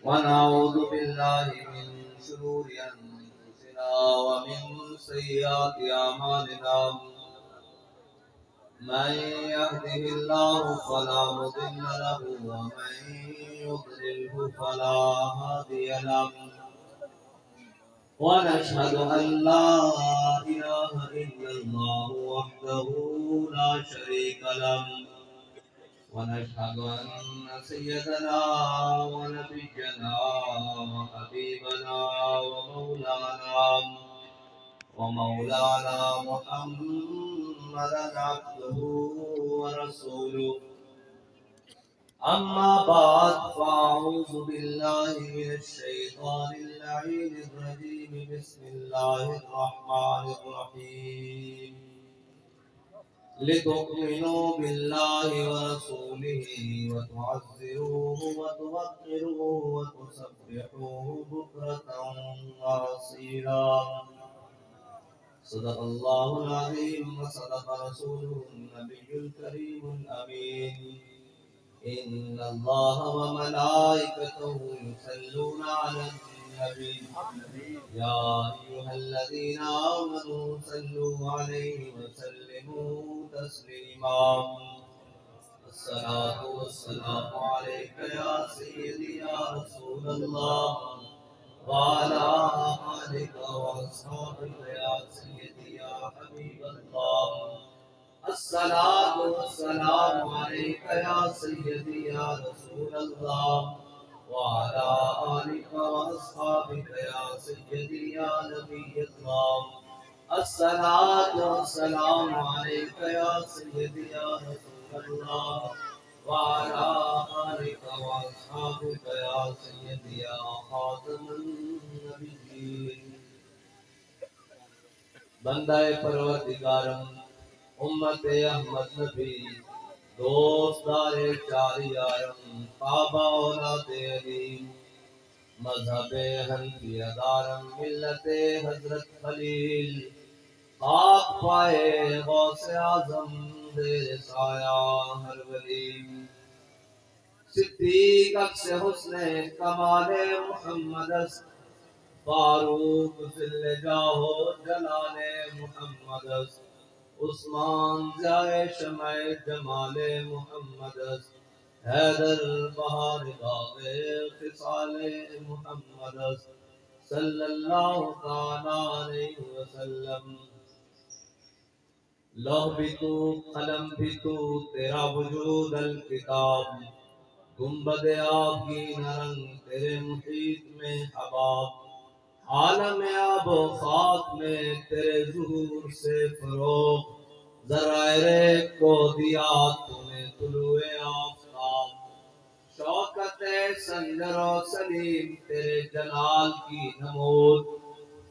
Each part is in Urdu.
ونعوذ بالله من شرور أنفسنا ومن سيئات أعمالنا من يهده الله فلا مضل له ومن يضلله فلا هادي له ونشهد أن لا إله إلا الله وحده لا شريك له ونشهد أن سيدنا ونبينا وحبيبنا ومولانا محمدا عبده ورسوله أما بعد فأعوذ بالله من الشيطان اللعين الرجيم بسم الله الرحمن الرحيم لتؤمنوا بالله ورسوله وتعزروه وتوقروه وتسبحوه بكرة وأصيلا صدق الله العظيم وصدق رسوله النبي الكريم الأمين إن الله وملائكته يصلون على النبي يا أيها الذين آمنوا صلوا عليه وسلموا تسليما الصلاة والسلام عليك يا سيدي يا رسول الله وعلى آلك وأصحابك يا سيدي يا حبيب الله الصلاة والسلام عليك يا سيدي يا رسول الله وعلى آلك وأصحابك يا سيدي يا نبي الله الصلاة والسلام عليك يا سيدي يا رسول الله وعلى آلك وأصحابك يا سيدي يا خاتم النبيين بندہ پروردگارم امت احمد نبی دوستدار چاریارم بابا اولاد علی مذہب حنفیہ دارم ملت حضرت خلیل خاک پائے غوث اعظم دیر سایہ ہر ولی صدیق عکس حسن کمال محمد است فاروق ذل جاہ جلال محمد است عثمان ضیاء شمع جمال محمد است حیدر بہار باغ خصال محمد است صلی اللہ تعالی علیہ وسلم لوح بھی تو قلم بھی تو تیرا وجود الکتاب گنبد آب کی نرنگ تیرے محیط میں حباب عالم آب و خاک میں تیرے ظہور سے فروغ ذرائع کو دیا تو نے طلوع آفتاب شوکت سنگر و سلیم تیرے جلال کی نمود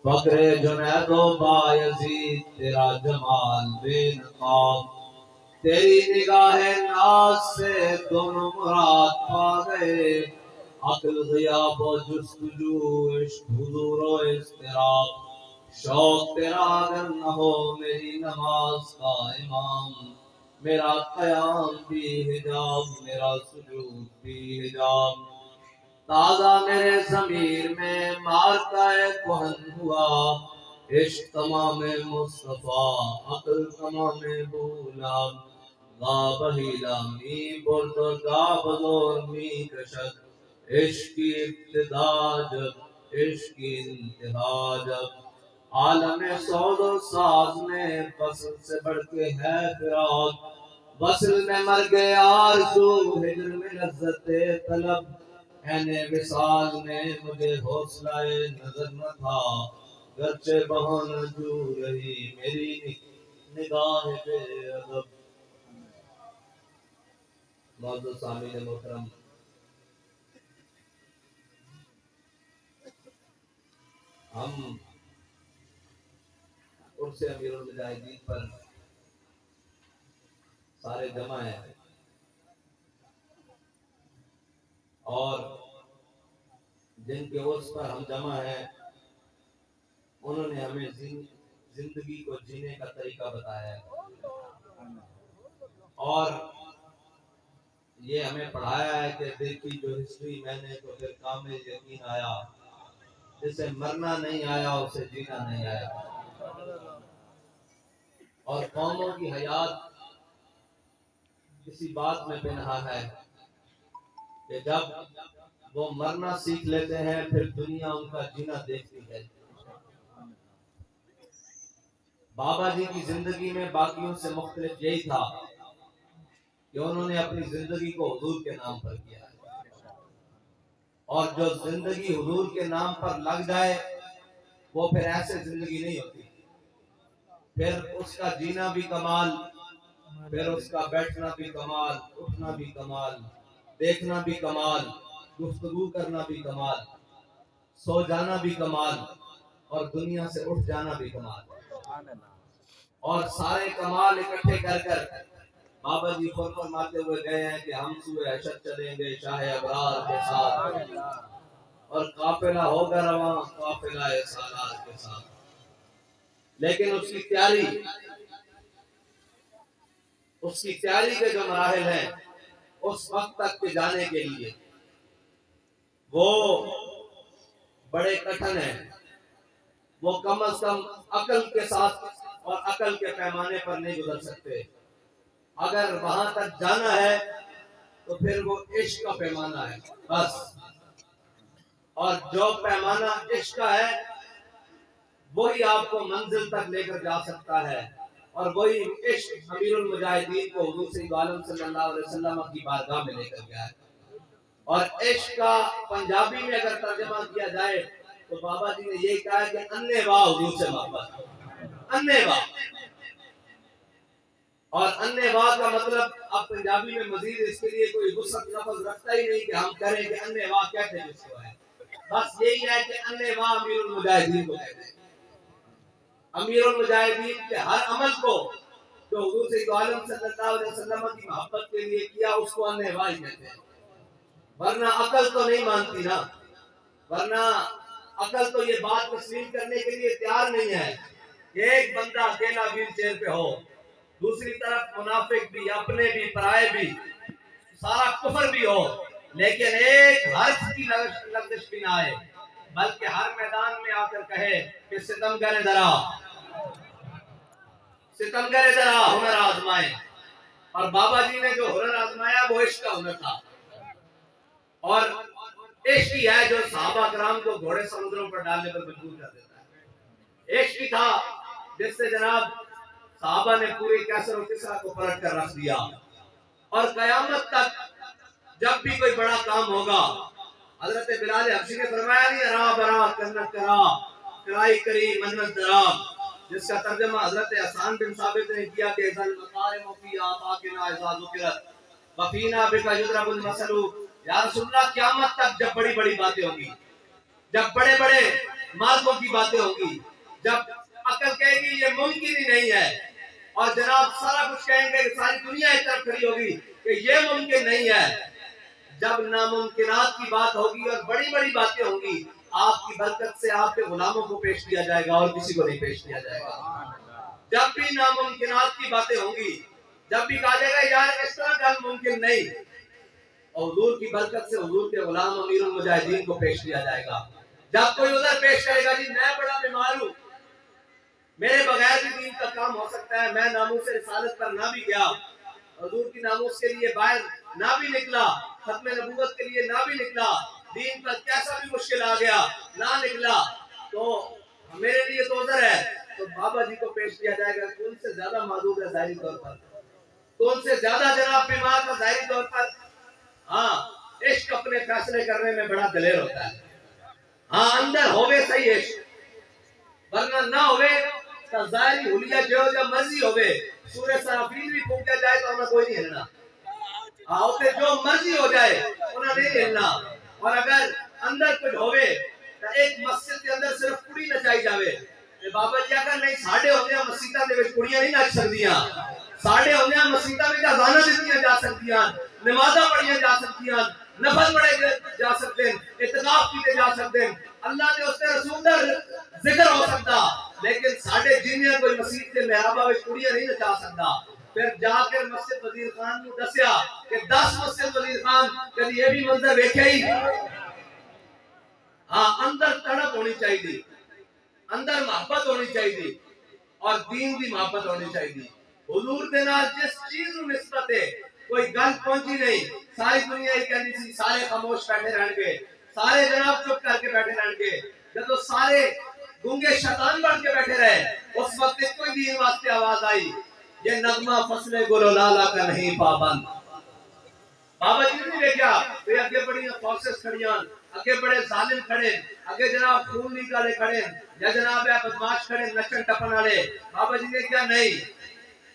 فقر جنید و بایزید تیرا جمال بے نقاب تیری نگاہ ناز سے دونوں مراد پا گئے عقل غیاب و جستجو عشق حضور و اضطراب شوق تیرا اگر نہ ہو میری نماز کا امام میرا قیام بھی حجاب میرا سجود بھی حجاب تازہ میرے ضمیر میں مارکہ کہن ہوا عشق تمام مصطفیٰ عقل تمام بولا گا بہیلا می برد گا بزور می کشد عشق کی ابتدا جب عشق کی انتہا جب عالم سوز و ساز میں فصل سے بڑھ کے ہے فراق وصل میں مر گئے آرزو ہجر میں لذت طلب عین وصال میں مجھے حوصلہ نظر نہ تھا گرچہ بہانہ جو رہی میری نگاہ بے ادب معزز سامعین محترم ہم عرس امیر المجاہدین پر سارے جمع ہیں اور جن کے عرس پر ہم جمع ہیں انہوں نے ہمیں زندگی کو جینے کا طریقہ بتایا ہے اور یہ ہمیں پڑھایا ہے کہ دیکھی جو ہسٹری میں نے تو پھر کامل یقین آیا، جسے مرنا نہیں آیا اسے جینا نہیں آیا۔ اور قوموں کی حیات کسی بات میں پنہا ہے کہ جب وہ مرنا سیکھ لیتے ہیں پھر دنیا ان کا جینا دیکھتی ہے۔ بابا جی کی زندگی میں باقیوں سے مختلف یہی تھا کہ انہوں نے اپنی زندگی کو حضور کے نام پر کیا ہے، اور جو زندگی حضور کے نام پر لگ جائے وہ پھر ایسے زندگی نہیں ہوتی، پھر اس کا جینا بھی کمال، پھر اس کا بیٹھنا بھی کمال، اٹھنا بھی کمال، دیکھنا بھی کمال، گفتگو کرنا بھی کمال، سو جانا بھی کمال، اور دنیا سے اٹھ جانا بھی کمال، اور سارے کمال اکٹھے کر کر بابا جی خود فرماتے ہوئے گئے ہیں کہ ہم سوئے حشر چلیں گے شاہ ابرار کے ساتھ، اور قافلہ ہوگا رواں قافلہ سالار کے ساتھ۔ لیکن اس کی تیاری کے جو مراحل ہیں اس وقت تک کے جانے کے لیے وہ بڑے کٹھن ہیں، وہ کم از کم عقل کے ساتھ اور عقل کے پیمانے پر نہیں گزر سکتے۔ اگر وہاں تک جانا ہے تو پھر وہ عشق کا پیمانہ ہے بس، اور جو پیمانہ عشق کا ہے وہی آپ کو منزل تک لے کر جا سکتا ہے، اور وہی عشق امیر المجاہدین کو حضور سید عالم صلی اللہ علیہ وسلم کی بارگاہ میں لے کر گیا ہے۔ اور عشق کا پنجابی میں اگر ترجمہ کیا جائے تو بابا جی نے یہ کہا ہے کہ انے واہ حضور سے محبت، انے واہ۔ اور انے واہ کا مطلب اب پنجابی میں مزید اس کے لیے کوئی وسعت لفظ رکھتا ہی نہیں کہ ہم کریں کہ انے واہ کہتے ہیں جس کو ہے، بس یہی ہے کہ انے واہ امیر المجاہدین کو کہتے ہیں۔ امیر المجاہدین کے ہر عمل کو جو حضور سید عالم صلی اللہ علیہ وسلم کی محبت کے لیے کیا اس کو انے واہ کہتے ہیں، ورنہ عقل تو نہیں مانتی نا، ورنہ عقل تو یہ بات تسلیم کرنے کے لیے تیار نہیں ہے کہ ایک بندہ اکیلا ویل چیئر پہ ہو، دوسری طرف منافق بھی، اپنے بھی، پرائے بھی، سارا کفر بھی ہو، لیکن ایک حرف کی لغزش بھی نہ آئے، بلکہ ہر میدان میں آ کر کہے کہ ستمگر ذرا ہنر آزمائے۔ اور بابا جی نے جو ہنر آزمایا وہ عشق کا ہنر تھا، اور عشق ہی ہے جو صحابہ کرام کو گھوڑے سمندروں پر ڈالنے پر مجبور کر دیتا ہے۔ عشق ہی تھا جس سے جناب صحابہ نے پورے کیسر و کسرا کو پلٹ کر رکھ دیا، اور قیامت تک جب بھی کوئی بڑا کام ہوگا، حضرت بلال حبشی نے فرمایا نہیں ارا برا کنت کرا کرائی کری منت درا، جس کا ترجمہ حضرت حسان بن ثابت نے کیا کہ ذل مکارم فی آفاقنا اذا ذکرت وفینا بک یضرب المثل۔ یا رسول اللہ قیامت تک جب بڑی بڑی باتیں ہوں گی، جب بڑے بڑے مالکوں کی باتیں ہوں گی، جب عقل کہے گی یہ ممکن ہی نہیں ہے، اور جناب سارا کچھ کہیں گے، ساری دنیا ایک طرف کھڑی ہوگی کہ یہ ممکن نہیں ہے، جب ناممکنات کی بات ہوگی اور بڑی بڑی باتیں ہوں گی، آپ کی برکت سے آپ کے غلاموں کو پیش کیا جائے گا اور کسی کو نہیں پیش کیا جائے گا۔ جب بھی ناممکنات کی باتیں ہوں گی، جب بھی کہا جائے گا یار اس طرح گل ممکن نہیں، اور حضور کی برکت سے حضور کے غلام امیر المجاہدین کو پیش کیا جائے گا۔ جب کوئی ادھر پیش کرے گا جی میں بڑا بیمار ہوں، میرے بغیر بھی دین کا کام ہو سکتا ہے، میں ناموس رسالت پر نہ بھی گیا، حضور کی ناموس کے لیے باہر نہ بھی نکلا، ختم نبوت کے لیے نہ بھی نکلا، دین پر کیسا بھی مشکل آ گیا نہ نکلا، تو میرے لیے تو ادھر ہے، تو بابا جی کو پیش کیا جائے گا۔ کون سے زیادہ معذور ہے ظاہری طور پر، کون سے زیادہ جناب بیمار ہے ظاہری طور پر؟ ہاں عشق اپنے فیصلے کرنے میں بڑا دلیر ہوتا ہے، ہاں اندر ہوئے صحیح عشق، ورنہ نہ ہوئے تو ظاہری حلیہ جو مرضی ہوئے، سورہ سرافیل بھی پھونکا جائے تو ہمیں کوئی نہیں ہلنا، آؤتے جو مرضی ہو جائے انہیں نہیں ہلنا، اور اگر اندر کچھ ہوئے تو ایک مسجد کے اندر صرف کڑی نچائی جاوے، بابا جی اگر نہیں ساڑھے ہوندے ہیں مسجدہ دے وچ کڑیاں نہیں نچ سکدیاں، ساڑھے ہوندے ہیں مسجدہ وچ اذاناں دتیاں جا سکدیاں، نمازاں پڑھیاں جا سکدیاں، نفل پڑھے جا سکتے ہیں، اعتکاف کیتے جا سکتے ہیں، اللہ دے اس تے رسول دا ذکر ہو سکتا، لیکن ساڑھے جنیاں کوئی مسجد کے محرابہ وچ کڑیاں نہیں نچا سکتا۔ پھر جا کے مسجد وزیر خان کو دسیا کہ 10 مسجد وزیر خان کبھی یہ بھی منظر دیکھا ہی ہاں اندر تڑپ ہونی چاہیے اندر محبت ہونی چاہیے اور دین دی محبت ہونی چاہیے حضور دے نال جس چیز نو نسبت ہے کوئی گل پہنچی نہیں ساری دنیا ہی کہنی سی سارے خاموش بیٹھے رہن گے سارے جناب چپ کر کے بیٹھے رہن گے جب سارے گونگے شیطان بن کے بیٹھے رہے اس وقت کوئی دین واسطے آواز آئی یہ نغمہ فصل گل و لالا کا نہیں پابند بابا جی نے دیکھا کہ اگے بڑی فورسز کھڑیاں اگے بڑے ظالم کھڑے اگے جناب خون نکالے کھڑے یا جناب بدماش کھڑے نچن ٹپن والے بابا جی نے کیا نہیں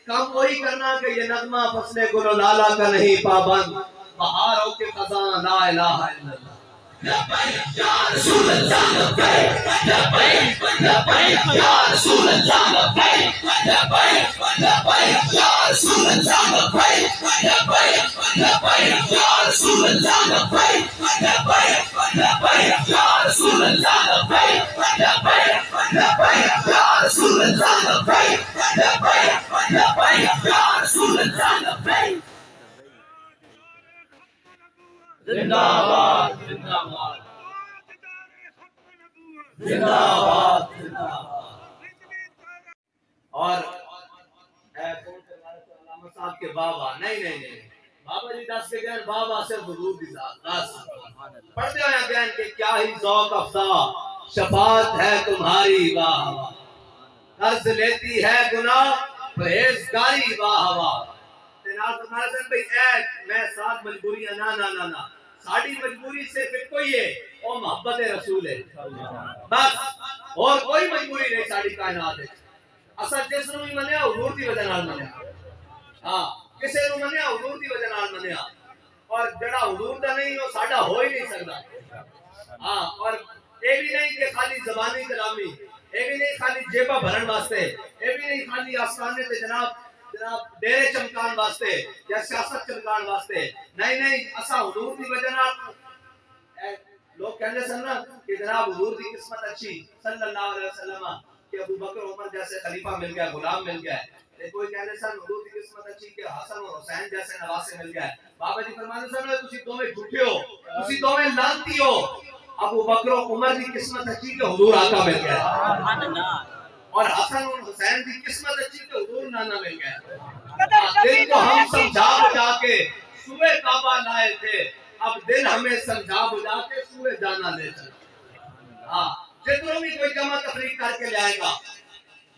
کام وہی کرنا کہ یہ نغمہ فصل گل و لالا کا نہیں پابند بہار ہو کے خزاں لا الہ الا اللہ لبیک یا رسول اللہ لبیک لبیک لبیک یا رسول اللہ لبیک لبیک لبیک یا رسول اللہ لبیک لبیک لبیک یا رسول اللہ لبیک لبیک لبیک یا رسول اللہ لبیک لبیک لبیک یا رسول اللہ لبیک لبیک لبیک یا رسول اللہ لبیک زندہ باد زندہ باد زندہ باد زندہ باد اور اے کون سے علامہ صاحب کے بابا نہیں بابا جی دس کے گئے بابا صرف حضور کی ذات دس پڑھتے ہوئے گئے کہ کیا ہی ذوق افزا شفاعت ہے تمہاری واہ واہ قرض لیتی ہے گناہ پرہیزگاری واہ واہ میں ساتھ مجبوریاں نہ ساڑی مجبوری سے پھر کوئی ہے وہ محبت رسول ہے بس اور کوئی مجبوری نہیں ساڑی کائنات ہے اصل جس نو منیا حضور دی وجہ نال منیا ہاں کسے نو منیا حضور دی وجہ نال منیا اور جڑا حضور دا نہیں وہ ساڈا ہو ہی نہیں سکدا ہاں اور یہ بھی نہیں کہ خالی زبانی کلامی یہ بھی نہیں خالی جیبا بھرن واسطے یہ بھی نہیں خالی آستانے تے جناب ڈیرے چمکان واسطے یا سیاست چمکان واسطے نہیں اسا حضور دی وجہ نال لوگ کہنے سن نا کہ جناب حضور دی قسمت اچھی صلی اللہ علیہ وسلم کہ ابو بکر عمر جیسے خلیفہ مل گیا غلام مل گیا ہے کوئی کہنے سن حضور دی قسمت اچھی کہ حسن اور حسین جیسے نواسے مل گیا ہے بابا جی فرماتے سن تسی دوویں جھوٹے ہو تسی دوویں لعنتی ہو ابو بکر و عمر دی قسمت اچھی کہ حضور آقا مل گیا سبحان اللہ اور حسن اور حسین کی قسمت اچھی کہ حضور نانا مل گیا دل کو ہم سمجھا بجا کے سوئے کعبہ لائے تھے اب دل ہمیں سمجھا بجا کے سوئے جانا لے چلا ہاں جتنوں بھی کوئی جمع تفریق کر کے لے آئے گا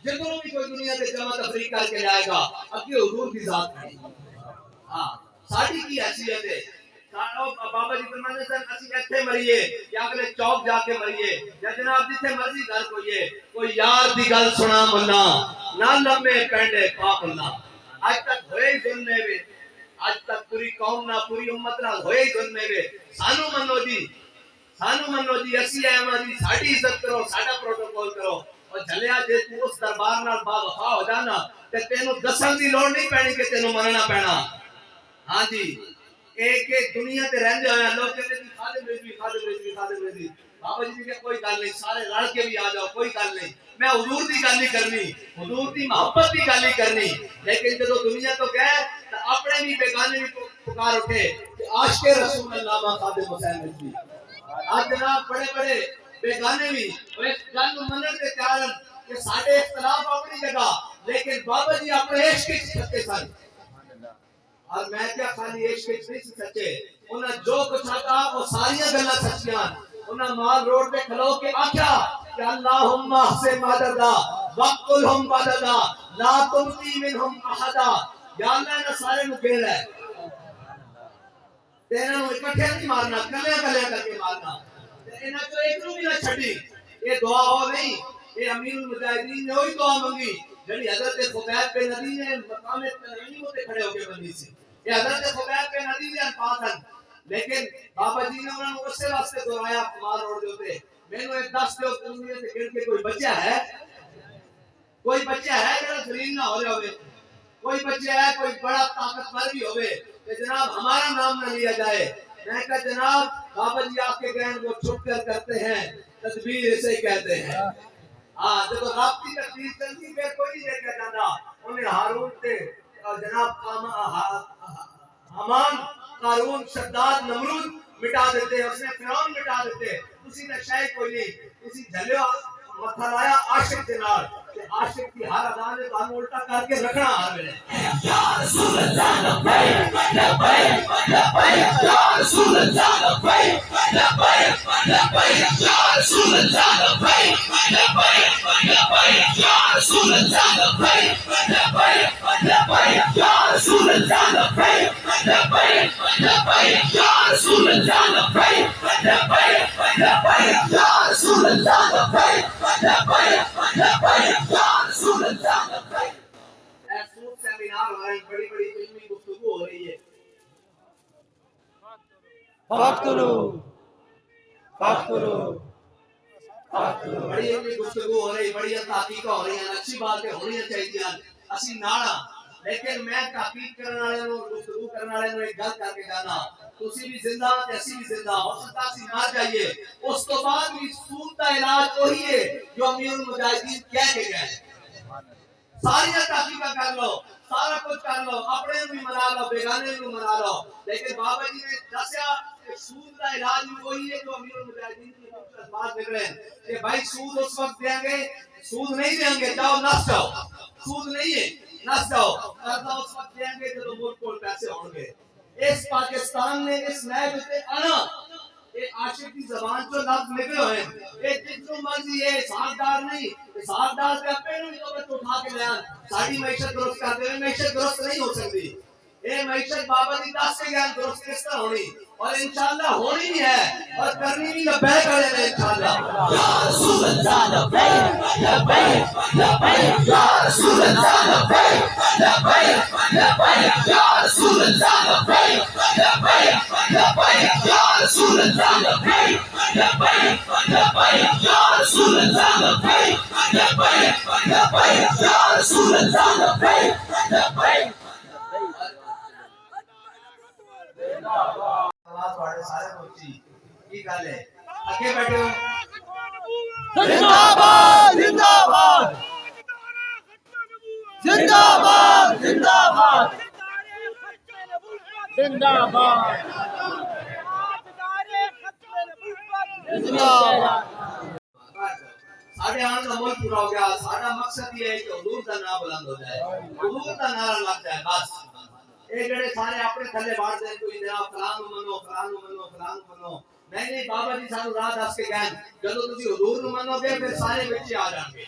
جتنوں بھی کوئی دنیا سے جمع تفریق کر کے لے آئے گا اب یہ حضور کی ذات ہے ہاں ساڑی کی حیثیت ہے بابا جی فرماتے ہیں اسی ایتھے مریے یا اگلے چوک جا کے مریے یا جناب جتھے مرضی گھر کوئیے کوئی یار دی گل سنا منا نہ لمے پینڈے پا منا آج تک ہوئے ہی ظلمے وے آج تک پوری قوم نہ پوری امت نہ ہوئے ہی ظلمے وے سانو منو جی اسی احمد جی ساڑی عزت کرو ساڑا پروٹوکول کرو اور جھلیا جے تو اس دربار نال با وفا ہو جانا تے تینوں دسن دی لوڑ نہیں پینی کہ تینوں مننا پینا ہاں جی ایک دنیا تے رہندے ہوئے لوگ کہتے ہیں خادم رضوی بابا جی کہ کوئی گل نہیں سارے لڑ کے بھی آ جاؤ کوئی گل نہیں میں حضور دی گل نہیں کرنی حضور دی محبت دی گل نہیں کرنی لیکن جب دنیا تو گئے تو اپنے بھی بیگانے بھی پکار اٹھے کہ عاشق رسول اللہ خادم حسین رضوی آج جناب بڑے بیگانے بھی اس گل منن تے تیار کہ ساڈے اختلاف اپنی جگہ لیکن بابا جی اپنے عشق وچ سچے سن اور میں کیا خالی عشق نہیں سچے انہاں جو کچھ آتا وہ ساری گلاں سچیاں انہاں مال روڈ پہ کھلو کے آکھیا کہ اللہم احسن مددا وقتلہم بددا لا تبقی منہم احدا یا اللہ نے سارے نو گھیر ہے تیرا نو اکٹھے نہیں مارنا کلے کر کے مارنا انہاں تو ایک نو بھی نہ چھڈی یہ دعا ہو نہیں یہ امیر المجاہدین نے وہی دعا منگی جڑی حضرت خبیب بن نبی نے مقام تنعیم تے کھڑے ہو کے بندی سی یہ حضرت خبیب بن نبی دے الفاظ ہیں لیکن بابا جی نے انہوں نے اسے واسطے دہرایا مال روڈ دے اوتے مینوں ایک دس دو دنیا تے گن کے کوئی بچہ ہے جڑا ذلیل نہ ہو جاوے کوئی بچہ ہے کوئی بڑا طاقتور بھی ہوے کہ جناب ہمارا نام نہ لیا جائے میں کہا جناب بابا جی آپ کے گہن وہ چھپ کر کرتے ہیں تدبیر اسے کہتے ہیں جب رب کی تقدیر چلتی پھر کوئی نہیں دیکھا جاتا انہیں ہارون تے جناب حامان، قارون، شداد، نمرود مٹا دیتے، اس نے فرعون مٹا دیتے، اسی نے شے کوئی نہیں، اسی جھلیا متھا لایا عاشق کے نال، کہ عاشق کی ہر ادا نے تانوں الٹا کر کے رکھنا ہر ویلے۔ یا رسول اللہ لبیک لبیک لبیک، یا رسول اللہ لبیک لبیک لبیک، یا رسول اللہ لبیک لبیک لبیک، یا رسول اللہ لبیک لبیک لبیک، یا رسول اللہ لبیک لبیک لبیک، یا رسول اللہ لبیک لبیک لبیک، یا رسول اللہ لبیک لبیک لبیک، یا رسول اللہ لبیک۔ ایسے سیمینار ہو رہے ہیں، بڑی بڑی علمی گفتگو ہو رہی ہے۔ فاقتلو بڑی علمی گفتگو ہو رہی، بڑی تحقیقاں ہو رہی ہیں، اچھی باتیں ہونی چاہیے، اسی ناڑا، لیکن میں تحقیق کرنے والے نوں، گفتگو کرنے والے نوں ایک گل کر کے جانا، تسی بھی زندہ تے اسی بھی زندہ، ہو سکتا اسی مر جائیے، اس تو بعد بھی سود کا علاج وہی ہے جو امیر المجاہدین کہہ کے گئے۔ ساری تحقیقات کر لو، سارا کچھ کر لو، اپنے بھی منا لو، بیگانے بھی منا لو، لیکن بابا جی نے دسیا کہ سود کا علاج بھی وہی ہے جو امیر المجاہدین کی بات نکلے کہ بھائی سود اس وقت دیں گے، سود نہیں دیں گے، جاؤ نس جاؤ، سود نہیں ہے نس جاؤ، قرضہ اس وقت دیں گے جب ملک کو پیسے ہوں گے۔ اس پاکستان نے اس محل سے آنا، یہ عاشق کی زبان جو لفظ نکلے ہوئے ہیں، یہ جتنوں مرضی ہے، حسابدار نہیں، حسابدار سے اپنے بھی تو بچ اٹھا کے لیا ساری معیشت درست کر دے، معیشت درست نہیں ہو سکتی۔ یہ معیشت بابا جی دس کے گیا درست کس طرح ہونی، اور انشاءاللہ ہونی بھی ہے اور کرنی بھی لبیک کرے گا انشاءاللہ۔ یا رسول اللہ لبیک لبیک لبیک، یا رسول اللہ لبیک لبیک لبیک، یا رسول اللہ لبیک لبیک لبیک، یا رسول اللہ لبیک لبیک لبیک، یا رسول اللہ لبیک لبیک لبیک، یا رسول اللہ لبیک لبیک۔ آواز بڑے سارے پہنچی، کی گل ہے، اگے بیٹھے ہو۔ زندہ باد زندہ باد زندہ باد زندہ باد زندہ باد ساڑھے آن کا ملک پورا ہو گیا، ساڑھا مقصد یہ ہے کہ حضور کا نام بلند ہو جائے، حضور کا نعرہ لگ جائے، بس۔ ایک جڑے سارے اپنے تھلے بانٹ دیں، کوئی جناب فلان نو منو، فلان نو منو، فلان نو منو، نہیں بابا جی سانو راہ دس کے گئے، جدو تسی حضور نو منو گے پھر سارے بچے آ جان گے۔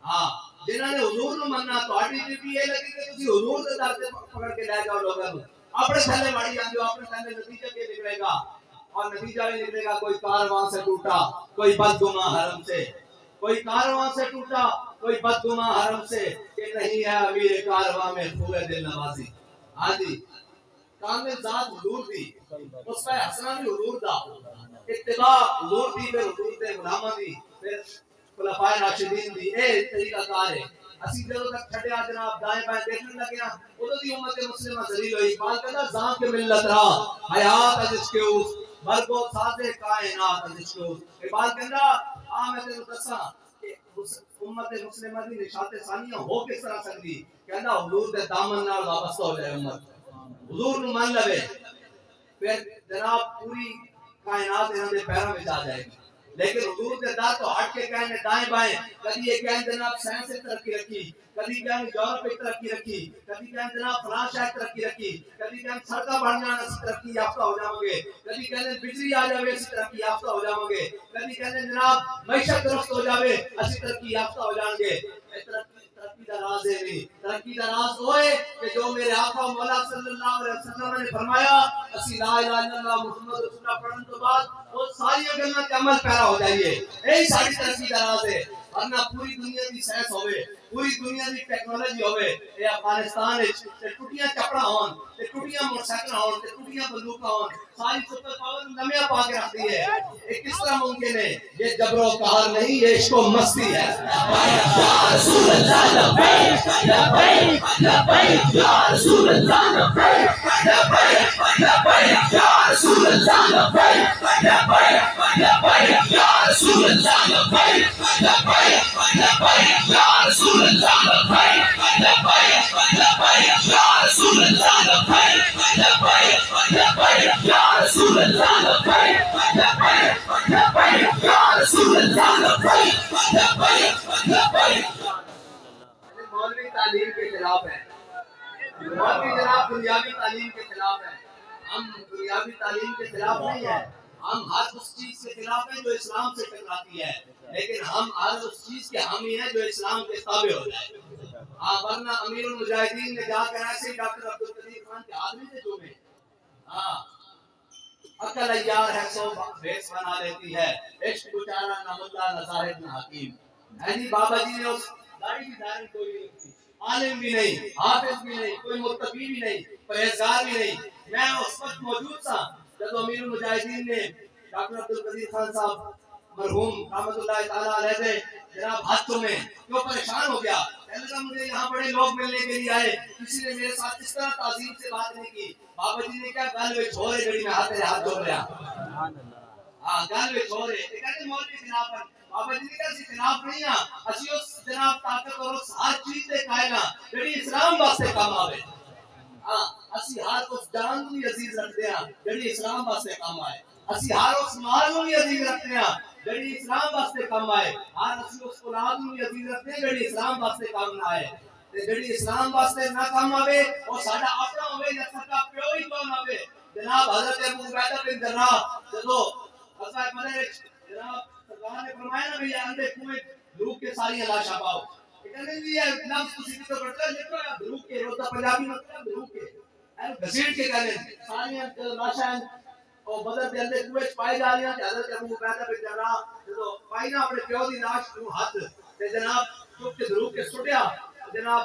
ہاں جنہاں نے حضور نو مننا، تہاڈی ڈیوٹی یہ لگی کہ تسی حضور دے در تے پکڑ کے لے جاؤ لوگاں نو، اپنے تھلے واڑی جاندے ہو، اپنے تھلے نتیجہ کیا نکلے گا؟ اور نتیجہ بھی نکلے گا کوئی کارواں سے ٹوٹا، کوئی بدگماں حرم سے، کوئی کارواں سے ٹوٹا، کوئی بدگماں حرم سے، کہ نہیں ہے امیر کارواں میں خوبے دل نوازی۔ ہاں جی، کامل ذات حضور دی، اس پہ حسنہ بھی حضور دا، اتباع حضور دی، پھر حضور دے غلامہ دی، پھر خلفائے راشدین دی، اے طریقہ کار ہے۔ اسی جدوں تک چھڈیا جناب دائیں بائیں دیکھنے لگے ہاں، ادو دی امت مسلمہ ذلیل ہوئی، بال کہنا زاں کے ملت را حیات جس کے اس برگو سازے کائنات جس کے اس، اقبال کہنا میں تینوں دساں کہ امت مسلمہ دی نشاط ثانیہ ہو کس طرح سکتی، کہنا حضور دے دامن نال وابستہ ہو جائے امت، حضور نو مان لوے، پھر جناب پوری کائنات انہاں دے پیراں وچ آ جائے گی۔ لیکن حضور دے در تو ہٹ کے کہنے دائیں بائیں، کبھی یہ کہیں جناب سائنس سے ترقی رکھی، کبھی کہیں یورپ میں ترقی رکھی، کبھی کہیں جناب فلاں شہر ترقی رکھی، کبھی کہیں سڑکاں بن جانا اسی ترقی یافتہ ہو جاؤں گے، کبھی کہیں بجلی آ جاوے اسی ترقی یافتہ ہو جاؤں گے، کبھی کہیں جناب معیشت درست ہو جاوے اسی ترقی یافتہ ہو جائیں گے۔ ترقی کا راز ہے نہیں، ترقی کا راز وہ ہے کہ جو میرے آقا مولا صلی اللہ علیہ وسلم نے فرمایا، اسی لا الہ الا اللہ محمد رسول اللہ پڑھنے تو بعد وہ ساری گلاں تے عمل پیرا ہو جائیے، یہی ساری ترقی کا راز ہے۔ ورنہ پوری دنیا کی سائنس ہوئے، پوری دنیا کی ٹیکنالوجی ہوئے، اے افغانستان وچ تے ٹوٹیاں چپڑا ہون، تے ٹوٹیاں موٹر سائیکل ہون، تے ٹوٹیاں بندوقاں ہون، ساری سپر پاور نمیاں پا کے رکھتی ہے، یہ کس طرح ممکن ہے؟ یہ جبر و قہر نہیں، یہ عشق و مستی ہے۔ یا رسول اللہ لبیک لبیک لبیک، یا رسول اللہ لبیک لبیک لبیک، یا رسول اللہ لبیک لبیک لبیک، یا رسول اللہ لبیک لبیک لبیک یا رسول اللہ لبیک لبیک لبیک یا رسول اللہ لبیک لبیک لبیک یا رسول اللہ لبیک لبیک لبیک یا رسول اللہ لبیک لبیک لبیک. مولوی تعلیم کے خلاف ہے. مولوی جناب دنیاوی تعلیم کے خلاف ہے. ہم دنیاوی تعلیم کے خلاف نہیں ہیں. ہم ہر اس چیز کے خلاف ہیں جو اسلام سے ٹکراتی ہے، لیکن ہم ہر اس چیز کے حامی ہیں جو اسلام کے تابع ہو جائے. ہاں ورنہ امیر المجاہدین نے جا کر ایسے ہی ڈاکٹر عبدالقدیر خان کے آدمی سے چومے. ہاں عقل عیار ہے سو بیس بنا لیتی ہے، عشق بیچارہ نہ ملا نہ صاحب نہ حکیم. جی بابا جی نے اس داڑھی کی داڑھی کوئی نہیں تھی، عالم بھی نہیں، حافظ بھی نہیں، کوئی متقی بھی نہیں، پرہیزگار بھی نہیں. میں اس وقت موجود تھا جب امیر المجاہدین نے ڈاکٹر عبدالقدیر خان صاحب مرحوم رحمۃ اللہ تعالیٰ علیہ سے جناب ہاتھوں میں کیوں پریشان ہو گیا. کہنے لگا مجھے یہاں بڑے لوگ ملنے کے لیے آئے، کسی نے میرے ساتھ اس طرح تعظیم سے بات نہیں کی. بابا جی نے کیا گل میں چھوڑے گڑی میں ہاتھ جوڑ لیا. ہاں گل میں چھوڑے کہتے مولوی خلاف ہے. بابا جی نے کہا اسی خلاف نہیں ہاں، اسی اس جناب طاقت اور اس ہر چیز دے قائل ہاں جڑی اسلام واسطے کام آوے. ہاں اسی ہر اس جان کو بھی عزیز رکھتے ہیں جڑی اسلام واسطے کام آئے. اسی ہر اس مال کو بھی عزیز رکھتے ہیں جڑی اسلام واسطے کام آئے. ہر اسی اس اولاد کو بھی عزیز رکھتے ہیں جڑی اسلام واسطے کام نہ آئے. تے جڑی اسلام واسطے نہ کام آوے او ساڈا اپنا ہوے یا ساڈا پیو ہی کون ہوے. جناب حضرت ابو عبیدہ بن جراح جدو حضرت مدر جناب سرکار نے فرمایا نا بھئی اندے کنویں دھروپ کے ساری لاشاں پاؤ. کہنے یہ لفظ کسی کو پڑھتا ہے لکھو یا دھروپ کے روتا پنجابی مطلب دھروپ کے گھسیٹ کے کہنے ساری لاشاں اور بدر دے اندے کنویں پائے جا رہی ہیں. حضرت ابو عبیدہ بن جراح جدو پائی نا اپنے پیو دی لاش کو ہاتھ تے جناب چپ کے دھروپ کے سٹیا جناب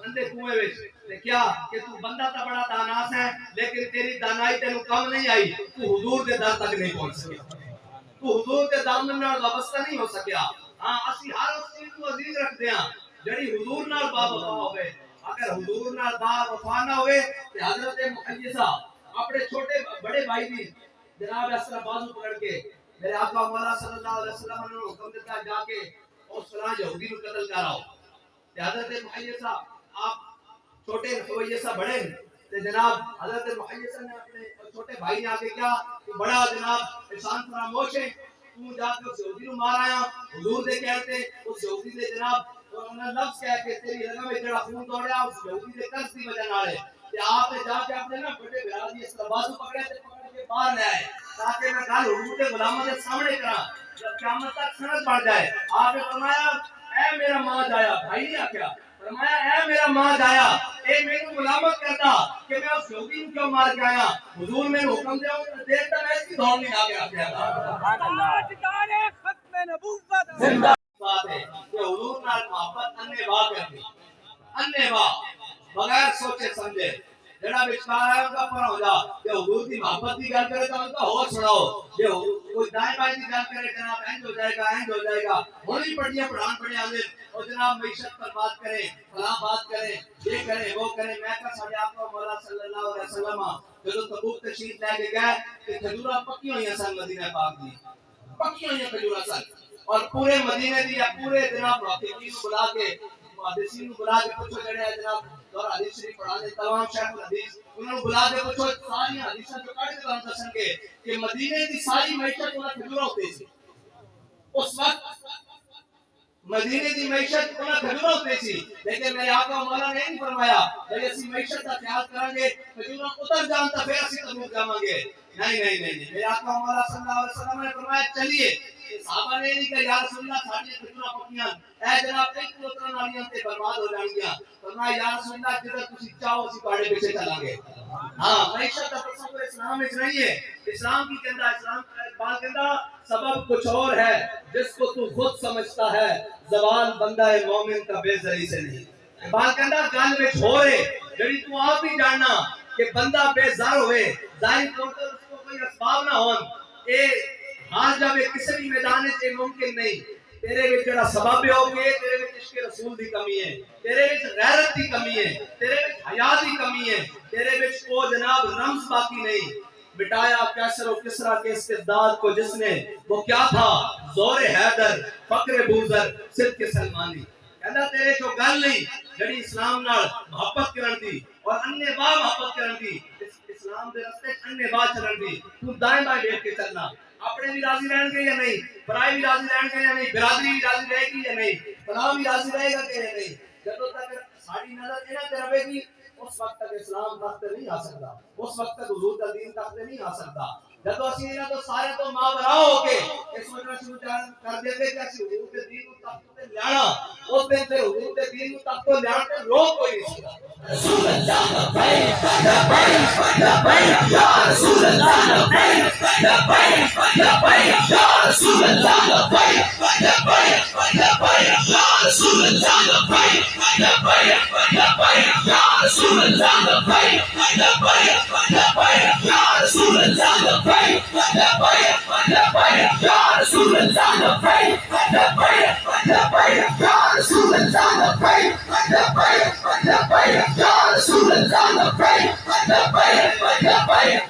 اندے کنویں وچ تے کیا کہ تو بندہ تا بڑا داناس ہے لیکن تیری دانائی تینوں کم نہیں آئی. تو حضور دے در تک نہیں پہنچ سکیا، تو حضور دے دامن نال وابستہ نہیں ہو سکیا. ہاں اسی ہر اس چیز کو عزیز رکھتے ہیں جڑی حضور نال با وفا ہوئے. اگر حضور نال با وفا نہ ہوئے تے حضرت مخیصہ اپنے چھوٹے بڑے بھائی دی جناب اس طرح بازو پکڑ کے میرے آقا مولا صلی اللہ علیہ وسلم نے حکم دیتا جا کے اس فلاں یہودی کو قتل کراؤ. تے حضرت مخیصہ آپ چھوٹے مخیصہ بڑے تے جناب حضرت مخیصہ نے اپنے چھوٹے بھائی نے آگے کیا کہ بڑا جناب احسان فراموش ہے تو جا کے اس یہودی کو مار آیا. حضور دے کہتے اس یہودی دے جناب انہوں نے لفظ کہہ کے تیری رگا میں جڑا خون دوڑیا اس یہودی دے قرض دی وجہ نال ہے. تے آپ نے جا کے اپنے نا بڑے بھرا دی اس طرح بازو پکڑے تے پکڑ کے باہر لے آئے تاکہ میں گل حضور دے غلاموں دے سامنے کراں جب قیامت تک سند بڑھ جائے. آپ نے فرمایا اے میرا ماں جایا بھائی نے آکھیا فرمایا اے میرا ماں جایا اے میرے ملامت کرتا کہ میں اس یہودی کو کیوں مار کے آیا. حضور نے حکم دیا دیتا میں اس کی دھوڑ نہیں آگے آ گیا. سبحان اللہ ختم نبوت زندہ بات ہے کہ حضور نال محبت انے واہ کرنی انے واہ بغیر سوچے سمجھے جڑا بیچارہ ہے ان کا پر ہو جا. کہ حضور کی محبت کی گل کرے تو ان کا اور سناؤ. کہ کوئی دائیں بائیں کی گل کرے جناب اینج ہو جائے گا اینج ہو جائے گا. ہونی پڑھیاں پڑھان پڑھے آدھے اور جناب معیشت پر بات کریں فلاں بات کریں یہ کریں وہ کریں. میں کہا ساڈے آقا مولا صلی اللہ علیہ وسلم جدو تبوک تشریف لے کے گئے کہ کھجوراں پکیاں ہوئیاں سن مدینہ پاک دی پکیاں ہوئیاں کھجوراں سن اور پورے مدینے دی یا پورے جناب محققین کو بلا کے محدثین کو بلا کے پوچھو جڑے جناب اور حدیث شریف پڑھانے تمام شیخ الحدیث انہوں نے بلا کے پوچھو ساری حدیثاں جو کاٹ کے تمام دسن گے کہ مدینے دی ساری معیشت انہاں کھجوراں ہوتے سی. اس وقت مدینے دی معیشت انہاں کھجوراں ہوتے سی لیکن میرے آقا مولا نے نہیں فرمایا کہ اسی معیشت کا خیال کریں گے کھجوراں اتر جان تو پھر اسی تبوک جاواں گے. نہیں نہیں نہیں میرے آقا مولا صلی اللہ علیہ وسلم نے فرمایا چلیے. صحابہ نے نہیں کہ یا رسول اللہ ساڈی کھجوراں پکیاں اے جناب ایک اترن والیاں تے برباد ہو جان گیا. فرمایا یا رسول اللہ جدھر تسی چاہو اسی تواڈے پیچھے چلاں گے. ہاں معیشت کا تصور اسلام وچ نہیں ہے. اسلام کی کہندا اسلام اقبال کہندا سبب کچھ اور ہے جس کو تو خود سمجھتا ہے زوال بندہ مومن کا بے زری سے نہیں. اقبال کہندا گل وچ ہو رہے جڑی تو آپ ہی جاننا کہ بندہ بے زر ہوئے ظاہر طور پر اس کو کوئی اسباب نہ ہون. اے ہاں جب کسی بھی میدان سے ممکن نہیں. تیرے وچ جڑا سبب ہو گئے تیرے وچ عشق رسول دی کمی ہے تیرے وچ غیرت دی کمی ہے تیرے وچ حیا دی کمی ہے تیرے وچ کو جناب رمز باقی نہیں. مٹایا کیسر و کسرا کے استبداد کو جس نے، وہ کیا تھا؟ زور حیدر، فقر بوزر، صدق سلمانی۔ کہنا تیرے جو گل نہیں جڑی اسلام نال محبت کرن دی اور انے با محبت کرن دی، اسلام دے راستے انے با چلن دی، تو دائیں بائیں دیکھ کے چلنا۔ اپنے بھی راضی رہن گے یا نہیں، برائے بھی راضی رہن گے یا نہیں، برادری بھی راضی رہے گی یا نہیں، فلاں بھی راضی رہے گا کہ نہیں۔ جب تک ساری نظر انہاں تے رہے گی اس وقت تک اسلام تخت نہیں آ سکتا، اس وقت تک حضور کا دین تخت نہیں آ سکتا۔ جب اسی انہاں تو سارے تو ماورا ہو کے اس سوچنا شروع کر دیں گے کہ اسی حضور کے دین کو تخت تے لیانا، اس دن سے حضور کے دین کو تخت تے لیانا تے روک کوئی نہیں سکتا۔ رسول اللہ لبیک لبیک لبیک یا رسول اللہ لبیک لبیک لبیک یا رسول اللہ لبیک لبیک لبیک یا رسول اللہ لبیک لبیک لبیک یا رسول اللہ لبیک لبیک لبیک یا رسول اللہ لبیک لبیک لبیک یا رسول اللہ لبیک لبیک لبیک یا رسول اللہ لبیک لبیک لبیک یا رسول اللہ لبیک لبیک لبیک۔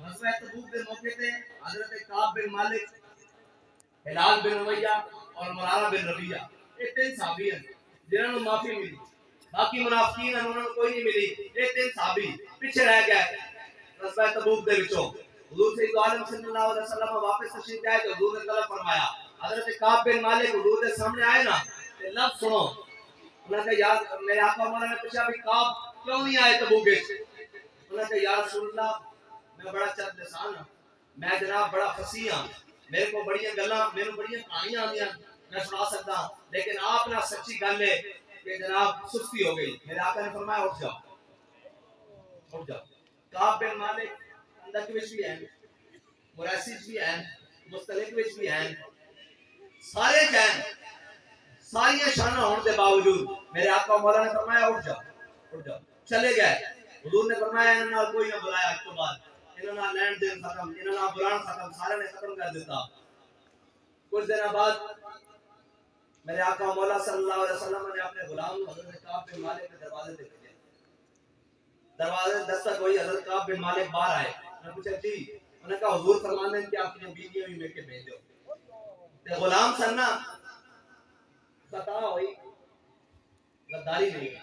غزوہ تبوک کے موقع پہ حضرت کعب بن مالک، ہلال بن امیہ اور مرارہ بن ربیعہ، یہ تین صحابی ہیں جنہوں نے معافی ملی، باقی منافقین ہیں انہوں نے کوئی نہیں ملی۔ یہ تین صحابی پیچھے رہ گئے غزوہ تبوک دے وچوں۔ حضور سید عالم صلی اللہ علیہ وسلم واپس تشریف لائے تو حضور نے طلب فرمایا، حضرت کعب بن مالک حضور کے سامنے آئے نا تے لفظ سنو۔ انہوں نے کہا یار میرے آقا مولا نے پوچھا بھی کعب کیوں نہیں آئے تبوک وچ؟ انہوں نے کہا یا رسول اللہ میں بڑا چرب لسان ہوں، میں جناب بڑا فصیح ہوں، میرے کو بڑی گلاں میرے بڑی کہانیاں آندیاں میں سنا سکتا ہوں، لیکن آپ نے سچی گل ہے کہ جناب سستی ہو گئی۔ میرے آقا نے فرمایا اٹھ جاؤ اٹھ جاؤ۔ کعب بن مالک اندک وچ بھی ہیں، مریسی بھی ہیں، مستلق وچ بھی ہیں، سارے جان ساری شانہ ہونے کے باوجود میرے آقا مولا نے فرمایا اٹھ جاؤ اٹھ جاؤ۔ چلے گئے۔ حضور نے فرمایا انہوں نے کوئی نہ بلایا اس کے بعد، انہوں نے لین دین ختم، انہوں نے بلان ختم، سارے نے ختم کر دیتا۔ کچھ دن بعد میرے آقا مولا صلی اللہ علیہ وسلم نے اپنے غلام حضرت کعب بن مالک کے دروازے پہ بھیجے۔ دروازے دستک ہوئی، حضرت کعب بن مالک باہر آئے۔ انہوں نے پوچھا جی، انہوں نے کہا حضور فرمانے ہیں کہ اپنی بیویاں بھی لے کے بھیج دو۔ تے غلام سننا خطا ہوئی، غداری نہیں ہوئی،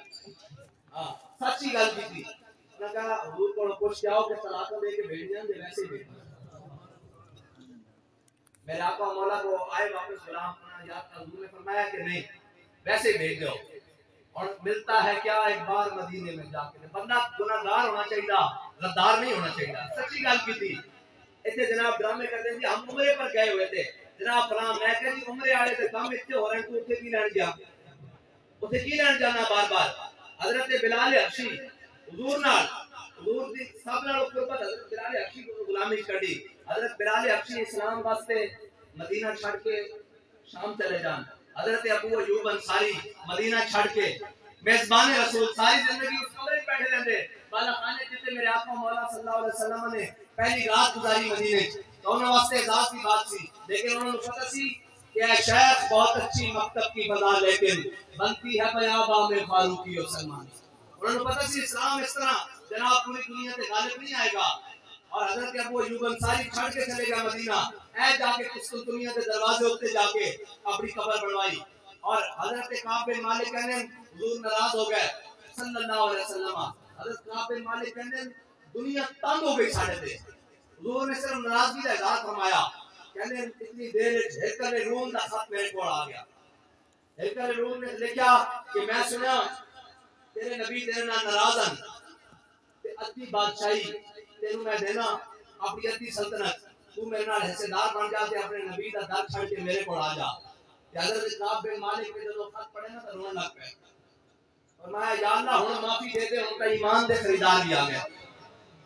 ہاں سچی گل کی تھی۔ انہوں نے کہا حضور کو پوچھ کے آؤ کہ طلاق دے کے بھیجنا ہے ویسے ہی بھیجنا۔ میرے آقا مولا کو آئے واپس غلام، حضور نے فرمایا کہ نہیں ویسے ہی بھیج دو۔ اور ملتا ہے کیا ایک بار مدینے میں جا کے بندہ گناہگار ہونا چاہیے، غدار نہیں ہونا چاہیے، سچی گل کی تھی۔ ایتھے جناب ڈرامے کرتے ہیں ہم عمرے پر گئے ہوئے تھے جناب فلاں، میں کہ جی عمرے والے تے کام اتنے ہو رہے ہیں تو اتنے کی لین گیا، اتنے کی لین جانا بار بار۔ حضرت بلال حبشی حضور نال حضور دی سب نال قربت، حضرت بلال حبشی کو غلامی کڑی۔ حضرت بلال حبشی اسلام واسطے مدینہ چھڑ کے شام چلے جان، حضرت ابو ایوب انصاری مدینہ چھڑ کے میزبان رسول ساری زندگی اس کمرے میں بیٹھے رہتے بالا خانے جتے میرے آقا مولا صلی اللہ علیہ وسلم نے پہلی رات گزاری مدینے تو انہوں واسطے اعزاز کی بات سی، لیکن انہوں نے پتہ سی کہ اے شیخ بہت اچھی مکتب کی بنا لیکن بنتی ہے بیاباں میں فاروقی و سلمانی۔ انہوں نے پتہ سی اسلام اس طرح جناب پوری دنیا سے غالب نہیں آئے گا۔ اور حضرت ابو ایوب انصاری چھڑ کے چلے گیا مدینہ، اے جا کے قسطنطنیہ کے دروازے ہوتے جا کے اپنی قبر بنوائی۔ اور حضرت کعب بن مالک کہنے حضور ناراض ہو گئے صلی اللہ علیہ وسلم۔ حضرت کعب بن مالک کہنے دنیا تنگ ہو گئی ساڑھے تھے، حضور نے صرف ناراضگی کا اظہار فرمایا، کہنے اتنی دیر ہرکل روم کا خط میرے کو آ گیا۔ ہرکل روم نے لکھا کہ میں سنا تیرے نبی تیرے نال ناراض ہیں تے ادھی بادشاہی تینوں میں دینا، اپنی ادھی سلطنت تو میرے نال حصے دار بن جا تے اپنے نبی دا در چھڑ کے میرے کو آ جا۔ حضرت کعب بن مالک نے جب خط پڑھے نا تو رونے لگ پئے، فرمایا یا اللہ ہن معافی دے دے، ان کا ایمان دے خریدار بھی آ گئے۔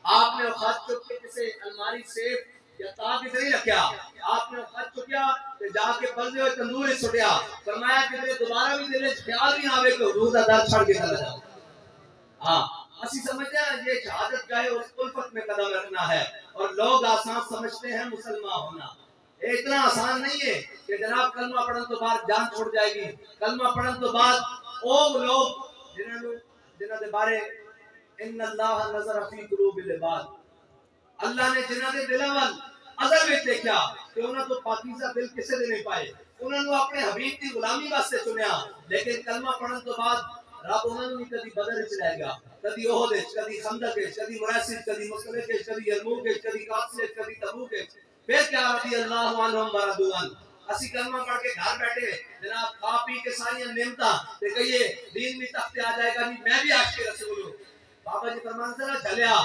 آپ نے وہ خط چک کے کسی الماری سیف یا تاج میں نہیں رکھیا، آپ نے وہ خط چکیا تے جا کے پردے ہوئے تندور میں سٹیا، فرمایا کہ میرے دوبارہ بھی دل وچ خیال نہیں آوے کہ حضور دا در چھڑ کے چلا جاؤ۔ ہاں اسی سمجھتے ہیں یہ شہادت کا ہے اس الفت میں قدم رکھنا ہے، اور لوگ آسان سمجھتے ہیں مسلمان ہونا۔ یہ اتنا آسان نہیں ہے کہ جناب کلمہ پڑھن تو بعد جان چھوڑ جائے گی۔ کلمہ پڑھن تو بعد وہ لوگ جنہاں دے بارے ان اللہ نظر فی قلوب العباد، اللہ نے جنہاں دے دلاں ول عذاب دیکھا کہ انہاں تو پاکیزہ دل کسے دے نہیں پائے، انہاں نے اپنے حبیب کی غلامی واسطے چنیا، لیکن کلمہ پڑھن تو بعد رب انہاں نوں کدی بدر وچ لے گیا، کدی احد وچ، کدی خندق وچ، کدی مرسی وچ، کدی مصطلح وچ، کدی یرموک وچ، کدی قادسیہ وچ، کدی تبوک وچ، پھر کیا رضی اللہ عنہم ورضوا عنہ، اسی کلمہ پڑھ کے گھر بیٹھے جناب کھا پی کے ساری نعمتاں تے کہیے دین بھی تختے آ جائے گا جی میں بھی عاشق رسول ہوں۔ بابا جی فرماتے ہیں چلیا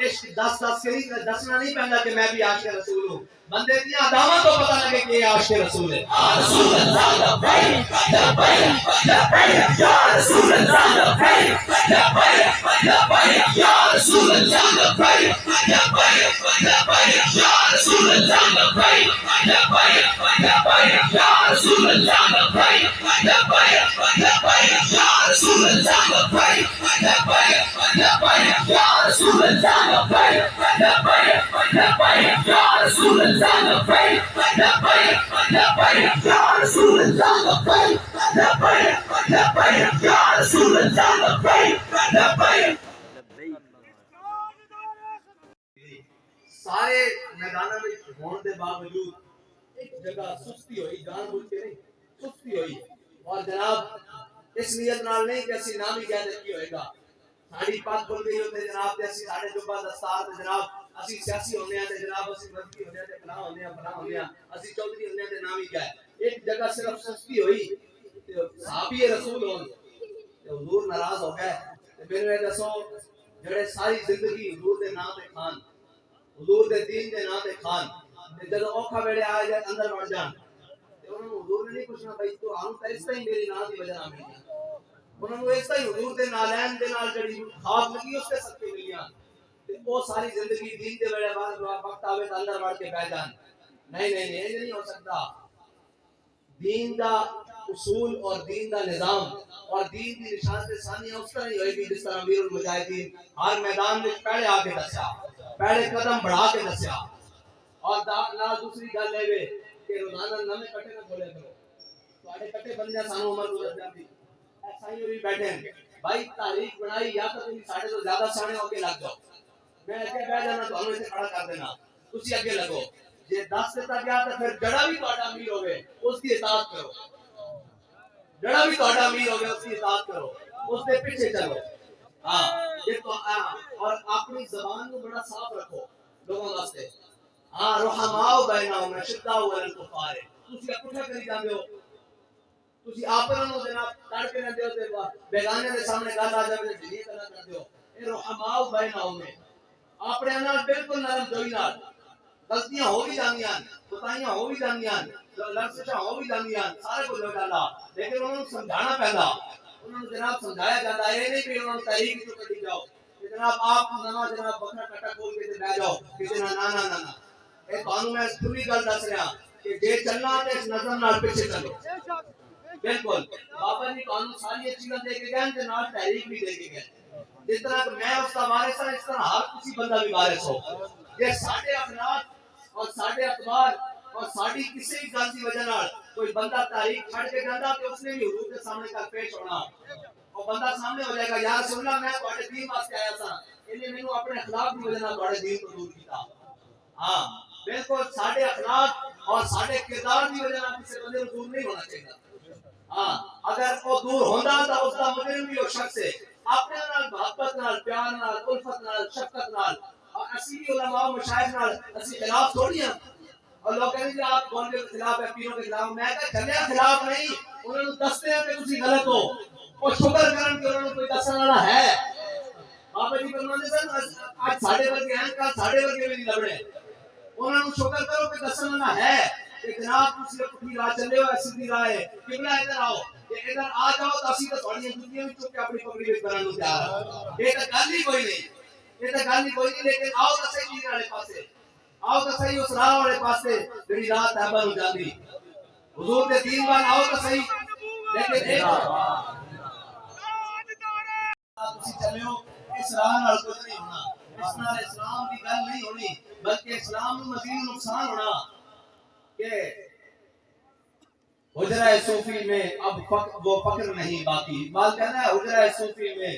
عشق دس کے لیے دسنا نہیں پہنتا کہ میں بھی عاشق رسول ہوں، بندے کی عداوت تو پتہ لگے کہ یہ عاشق رسول ہے۔ رسول اللہ لبیک لبیک لبیک یا رسول اللہ لبیک لبیک لبیک یا رسول اللہ لبیک لبیک لبیک یا رسول اللہ لبیک لبیک لبیک یا رسول اللہ لبیک لبیک لبیک یا رسول اللہ لبیک لبیک لبیک یا رسول اللہ لبیک لبیک لبیک یا رسول اللہ لبیک لبیک لبیک یا رسول اللہ لبیک لبیک لبیک یا رسول اللہ لبیک لبیک۔ سارے میدانوں میں ہونے کے باوجود ایک جگہ سستی ہوئی، جان بوجھ کے نہیں سستی ہوئی، اور جناب اس نیت نال نہیں کہ اسی نام ہی کہتے کی ہوئے گا، ساڑی پاک بھول گئی ہوتے جناب تے اسی ساڑے جبہ دستار تے جناب اسی سیاسی ہونے ہیں تے جناب اسی مذہبی ہونے ہیں تے فلاں ہونے ہیں فلاں ہونے ہیں اسی چودھری ہونے ہیں تے نام ہی کیا ہے۔ ایک جگہ صرف سستی ہوئی صحابی رسول ہون تے حضور ناراض ہو گئے تے میرے یہ دسو جڑے ساری زندگی حضور دے نام تے کھان حضور دے دین دے نام تے کھان تے جدوں اوکھا ویلے آ جائے اندر بڑھ جان تے انہاں نوں حضور نے نہیں پوچھنا بھائی تو ہم تے اس طرح میری نام دی وجہ نہ ملی، انہوں نے اس طرح حضور دے نالین دے نال جڑی خواب لگی اس تے صدقے ملیاں تے او ساری زندگی دین دے ویلے بعد وقت آوے تے اندر بڑھ کے بیٹھ جان۔ نہیں نہیں نہیں یہ نہیں ہو سکتا، دین دا اصول اور دین دا نظام اور دین دی نشان تے ثانیہ اس طرح ہی ہوئے گی جس طرح امیر المجاہدین ہر میدان میں پہلے آ کے دسیا، پہلے قدم بڑھا کے دسیا، اور نال دوسری گل ہے کہ روزانہ نویں کٹے نہ کھولے کرو، تواڈے کٹے بندے سانو عمر گزر جاندی سائیں بھی بیٹھے ہیں بھائی تاریخ بنائی یا تو تم ساڑھے تو زیادہ ساڑھے ہو کے لگ جاؤ، میں اگے بیٹھ جانا تو ہمیں اسے کھڑا کر دینا تسی اگے لگو، جے 10 دیتا گیا تو پھر جڑا بھی تہاڈا امیر ہوے اس کی اطاعت کرو، جڑا بھی تہاڈا امیر ہوے اس کی اطاعت کرو، اس کے پیچھے چلو، ہاں یہ تو اور اپنی زبان کو بڑا صاف رکھو لوگوں واسطے، ہاں رحماء بینہم اشداء علی الکفار، تسی اکٹھا کری جاندے ہو تسی آپن نو جناب تڑ کے نہ دیو تے بیگانے دے سامنے گل آ جاوے تے جھلی گل کر دیو، اے رحماء بینہم اپنے نال بالکل نرم جوئی نال، غلطیاں ہو بھی جاندیاں کوتاہیاں ہو بھی جاندیاں لفظاں ہو بھی جاندیاں سارے کچھ ہو جاندا، لیکن انہاں نوں سمجھانا پیندا، انہاں نوں جناب سمجھایا جاندا ہے نہیں کہ انہاں نوں تحریک تو کڈی جاؤ کہ جناب آپ نواں جناب بکرا کٹا کھول کے تے بیٹھ جاؤ کہ جناب نا نا نا نا، اے تانوں میں کھلی گل دس رہا کہ جے چلنا تے اس نظم نال پیچھے چلو، بالکل بابا جی تانوں ساری چیزاں دے کے گئے تے نال تحریک بھی دے کے گئے، جس طرح کہ میں اس کا وارث ہوں اس طرح ہر کسی بندہ بھی وارث ہو، یہ ساڈے اخلاق اور ساڈے اخبار اور ساڈی کسی بھی گل کی وجہ نال کوئی بندہ تاریخ چھڑ کے جاندا کہ اس نے بھی حضور کے سامنے کل پیش ہونا، اور بندہ سامنے ہو جائے گا یا رسول اللہ میں تہاڈے دین واسطے آیا تھا انہیں مینوں اپنے اخلاق کی وجہ نال تہاڈے دین کو دور کیتا، ہاں بالکل ساڈے اخلاق اور ساڈے کردار کی وجہ نال کسی بندے کو دور نہیں ہونا چاہیے، ہاں اگر وہ دور ہوندا تو اس کا مجرم بھی وہ شخص ہے اپنے نال محبت نال پیار نال الفت نال شفقت نال، اور اسی بھی علماء و مشائخ نال اسی خلاف تھوڑی ہیں، اور لوگ کہتے ہیں کہ آپ کون کے خلاف ہے پیروں کے خلاف، میں کہا چلے خلاف نہیں انہوں نے دستے ہیں کہ تسی غلط ہو اور شکر کرن کہ انہوں نے کوئی دسن والا ہے، بابا جی فرماتے سن آج ساڑھے ورگے ہیں کل ساڑھے ورگے بھی نہیں لبنے، انہوں نے شکر کرو کہ دسن والا ہے کہ جناب تسی پٹھی راہ چلے ہو سیدھی راہ ہے قبلہ ادھر آؤ، کہ ادھر آ جاؤ تو اسی تو تھوڑی جتیاں بھی چک کے اپنی پگڑی وچ بنن نوں تیار ہے، یہ تو گل ہی کوئی نہیں، یہ تو گل ہی کوئی نہیں، لیکن آؤ تو صحیح دین والے پاسے، آؤ تو صحیح اس راہ والے پاسے جڑی راہ طیبہ نوں جاندی، حضور دے دین وال آؤ تو صحیح، لیکن ایک تسی چلے ہو اس راہ نال کچھ نہیں ہونا، اس نال اسلام کی گل نہیں ہونی بلکہ اسلام نوں مزید نقصان ہونا، کہ حجرہ صوفی میں اب وہ فقر نہیں باقی، اقبال کہنا ہے حجرہ صوفی میں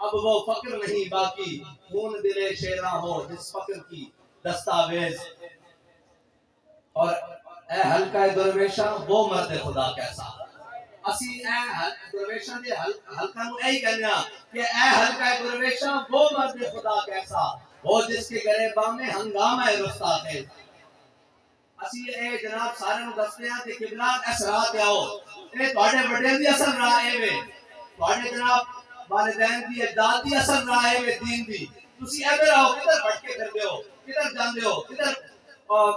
اب وہ فقر نہیں باقی، خون دل شیراں ہو جس فقر کی دستاویز۔ اور اے حلقہ درویشاں وہ مرد خدا کیسا، اسی اے درویشاں دے حلقہ نو اے کہنے ہاں کہ اے حلقہ درویشاں وہ مرد خدا کیسا، وہ جس کے گریباں میں ہنگامہ رستا ہے۔ اسی اے جناب سارے نو دستے ہیں کہ قبلہ اسرات آؤ، اے تواڈے بڑے دی اصل راہ اے وے، تواڈے جناب والدین دی اجداد دی اصل راہ اے وے دین دی، تسی ادھر آؤ، کدھر بھٹکے پھردے ہو، کدھر جاندے ہو، کدھر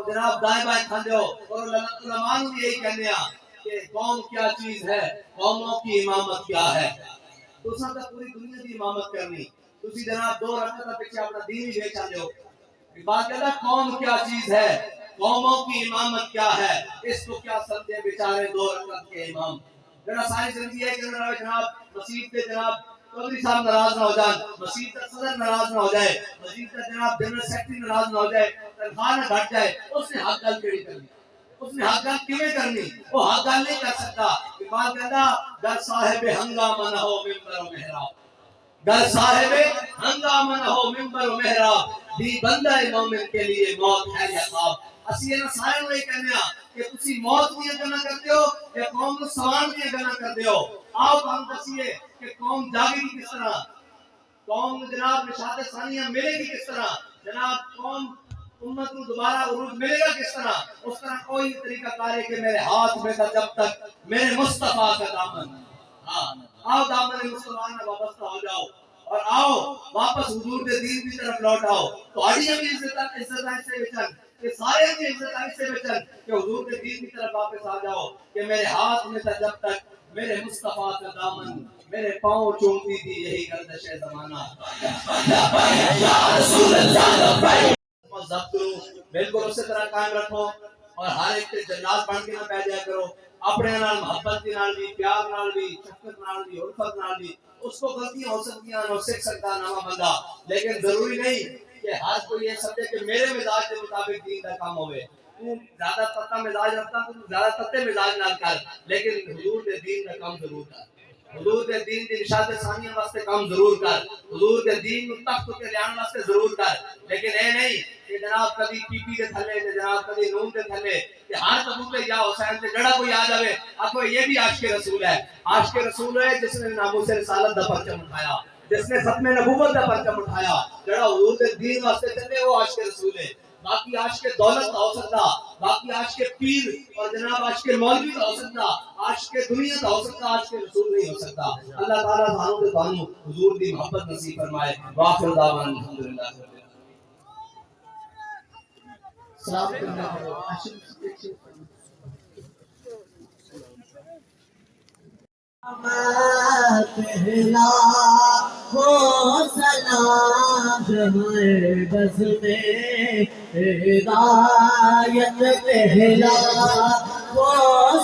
جناب دائیں بائیں کھاندے ہو۔ اور علماء بھی یہی کہنے ہیں کہ قوم کیا چیز ہے، قوموں کی امامت کیا ہے۔ تساں تے پوری دنیا دی امامت کرنی، تسی جناب 2 رکعت پیچھے اپنا دین ہی بیچ آندے ہو۔ بات کہتا ہے قوم کیا چیز ہے، قوموں کی امامت کیا ہے، اس کو کیا سمجھے بیچارے 2 رکعت کے امام۔ جناب ساری زندگی ہے کہ جناب مسجد کے جناب چودھری صاحب ناراض نہ ہو جائیں، مسجد کا صدر ناراض نہ ہو جائے، مسجد کا جناب جنرل سیکرٹری ناراض نہ ہو جائے، تنخواہ نہ گھٹ جائے، اس نے حق گل کیڑی کرنی، اس نے حق گل کیویں کرنی، وہ حق گل نہیں کر سکتا۔ اقبال کہتا گر صاحب ہنگامہ نہ ہو ممبر و محراب، گر صاحب ہنگامہ نہ ہو ممبر و محراب، دی بندہ مومن کے لیے موت ہے یا خواب۔ اسی انہاں سارے نوں یہ کہنے ہاں کہ تسی موت دیاں گلاں کردے ہو یا قوم نوں سوان دیاں گلاں کردے ہو۔ آؤ ہم دسیے کہ قوم جاگے گی کس طرح، قوم جناب نشاط ثانیہ ملے گی کس طرح، جناب قوم امت کو دوبارہ عروج ملے گا کس طرح۔ اس طرح کوئی طریقہ کار ہے کہ میرے ہاتھ میں تھا جب تک میرے مصطفیٰ کا دامن، ہاں آؤ دامن مصطفیٰ میں وابستہ ہو جاؤ، اور آؤ واپس حضور کے دین کی طرف لوٹ آؤ۔ تو آڑیاں بھی عزت سے بچن، کہ سارے کی عزت سے بچن کہ حضور کے دین کی طرف واپس آ جاؤ، کہ میرے ہاتھ میں تھا جب تک میرے مصطفیٰ کا دامن، میرے پاؤں چومتی تھی یہی گردش زمانہ۔ یا رسول اللہ ضبط کرو، بالکل اسی طرح قائم رکھو، اور ہر ایک تے جنات بن کے نہ پہ جایا کرو، اپنے نال محبت کے نال بھی، پیار نال بھی، شفقت نال بھی، الفت نال بھی۔ اس کو غلطیاں ہو سکتی ہیں، وہ سیکھ سکتا نواں بندہ، لیکن ضروری نہیں کہ ہر کوئی یہ سمجھے کہ میرے مزاج کے مطابق دین کا کام ہوئے۔ تو زیادہ تتا مزاج رکھتا تو زیادہ تتے مزاج نال کر، لیکن حضور دے دین کا کام ضرور کر، حضور دے دین دی نشاط ثانیہ واسطے کام ضرور کر، حضور دے دین نو تخت تے لیان واسطے ضرور کر، لیکن اے نہیں کہ جناب کبھی پی پی دے تھلے تے جناب کبھی نون دے تھلے کہ ہر کبوتر یا حسین تے جڑا کوئی آ جاوے آکھو یہ بھی عاشق رسول ہے۔ عاشق رسول ہے جس نے ناموس رسالت دا پرچم اٹھایا، جس نے ختم نبوت دا پرچم اٹھایا، جڑا حضور دے دین واسطے چلے وہ عاشق رسول ہے۔ باقی عاشق دولت نہ ہو سکتا، باقی عاشق پیر اور جناب عاشق مولوی نہ ہو سکتا، عاشق دنیا نہ ہو سکتا، عاشق رسول نہیں ہو سکتا۔ اللہ تعالیٰ سانوں تے تانوں حضور دی محبت نصیب فرمائے۔ وآخر دعوانا الحمدللہ۔ سلام پہلا ہو سلام ہے بس میں ہدایت، پہلا ہو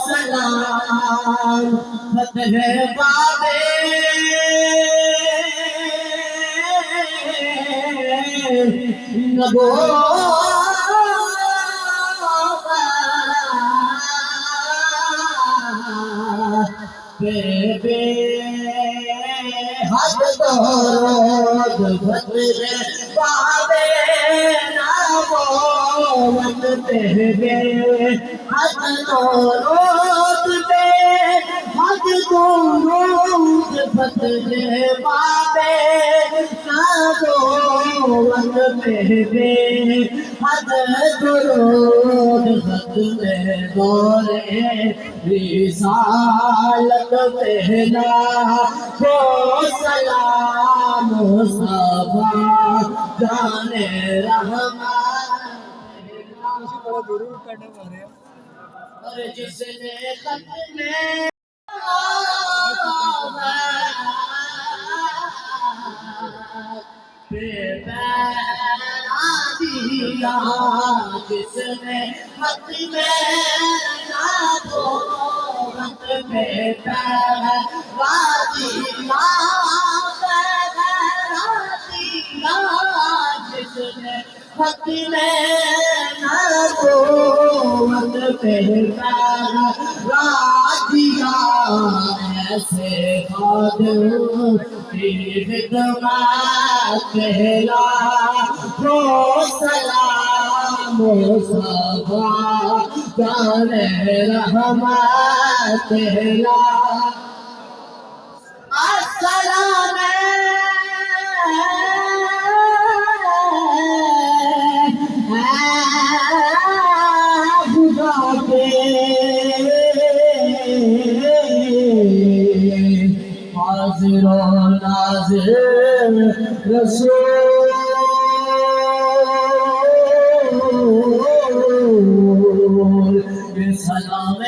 سلام فتح بابے نبوت بے بے حد درود بھرے بابے نبوت، بے بے حد درود بے حد درود بھرے بابے نبوت، بے بے حد درود بھرے دورے رسالت، پہلا ہو سلام مصطفیٰ جان رحمان، اور جس نے ختم دیا، جس نے ختم نبوت میں پیغام دیا، جس نے ختم نبوت میں پیغام دیا، ایسے خادم کی خدمت پہلا ہو سلام مصطفیٰ جان رحمت پہلا السلام خدا کے حاضر و ناظر رسول سلام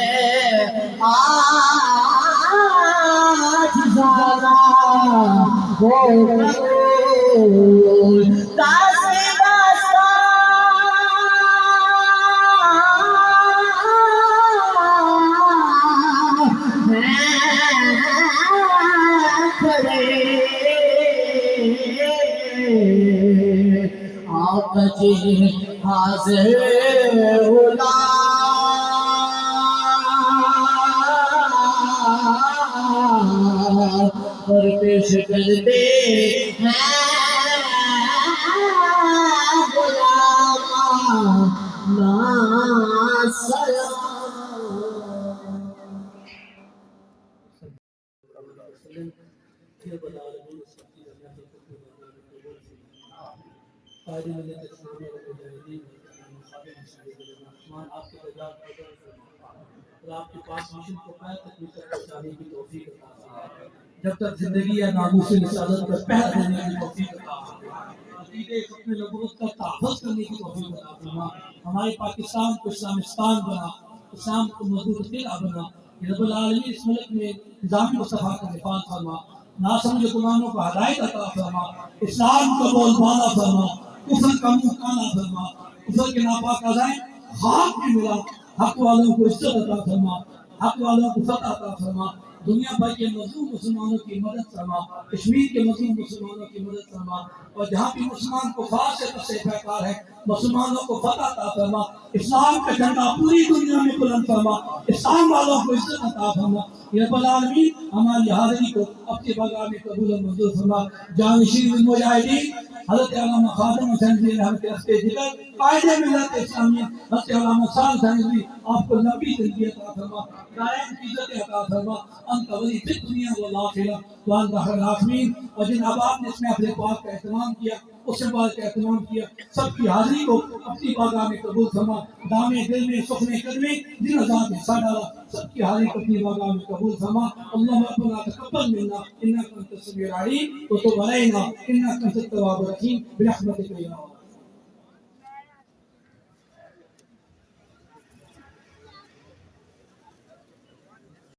آج زیادہ ہو قبول تاثیر آقا جی حاضر اور پیش کرتے ہیں غلام سلام آپ کے پاس مشن کو پیر تکلیف تک پہنچانے کی توفیق عطا فرما۔ جب تک زندگی یا ناموس رسالت پر پہر دینے کی توفیق عطا فرما۔ عقیدے ختم نبوت کا تحفظ کرنے کی توفیق عطا فرما۔ ہمارے پاکستان کو اسلامستان بنا، اسلام کو مضبوط قلعہ بنا۔ رب العالمین اس ملک میں نظام مصطفیٰ کا نفاذ فرما، ناسمجھ گمانوں کو ہدایت عطا فرما، اسلام کا بول بالا فرما، کفر کا منہ کالا فرما، کفر کے ناپاک اعضائیں خاک میں ملا، حق والوں کو عزت عطا فرما، حق والوں کو فتح عطا فرما، دنیا بھر کے مظلوم مسلمانوں کی مدد فرما، کشمیر کے مظلوم مسلمانوں کی مدد فرما، اور جہاں بھی مسلمان کفار سے پیکار ہے مسلمانوں کو فتح عطا فرما، اسلام کا جھنڈا پوری دنیا میں بلند فرما، اسلام والوں کو عزت عطا فرما۔ یا رب العالمین ہماری حاضری کو اپنی بارگاہ میں قبول و منظور فرما۔ جانشین المجاہدین حضرت علامہ خادم حسین رضوی رحمت رستے ذکر قائد ملت اسلامیہ حضرت علامہ صالح حسین رضوی آپ کو لمبی زندگی عطا فرما، دائم عزت عطا فرما۔ انت ولی فی الدنیا والآخرہ وانت خیر الراحمین۔ اور جن احباب نے اس میں اپنے پاک کا اہتمام کیا، اس سے بعد کا اہتمام کیا، سب کی حاضری کو اپنی بارگاہ میں قبول فرما۔ دامے دل میں سخن قدمے جن ذات نے حصہ ڈالا، سب کی حاضری کو اپنی بارگاہ میں قبول فرما۔ اللہم ربنا تقبل منا انک انت السمیع العلیم وتب علینا انک انت التواب الرحیم برحمتک یا